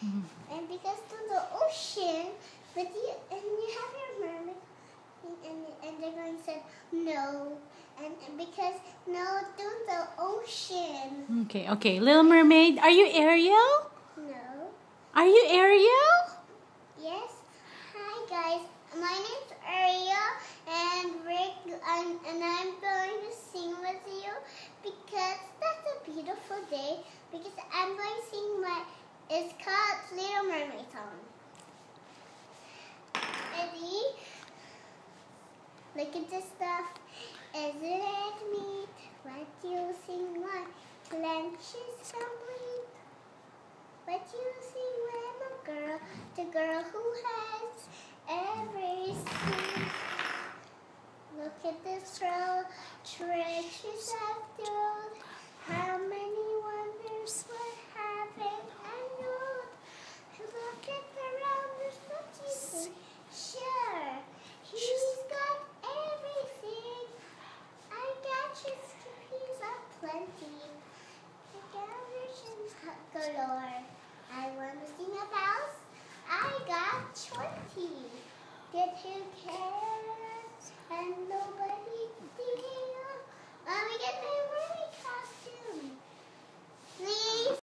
And because to the ocean, but you have your mermaid, and they're going to say no, and because no to the ocean. Okay. Little Mermaid, are you Ariel? No. Are you Ariel? Yes. Hi guys, my name's Ariel, and I'm going to sing with you because that's a beautiful day. Because I'm going to sing it's called Little Mermaid song. Ready? Look at this stuff. Isn't it neat? What you sing my clenches complete. What you sing when a girl, the girl who has everything. Look at this row, treasures I've told. How many wonders we're having unknown. Look at the rounders, what you think? Sure, he's got everything. I got just he's a plenty. The galleries galore. I want to sing about. I got 20. Did who cares? And nobody did. Let me get my mermaid costume. Please.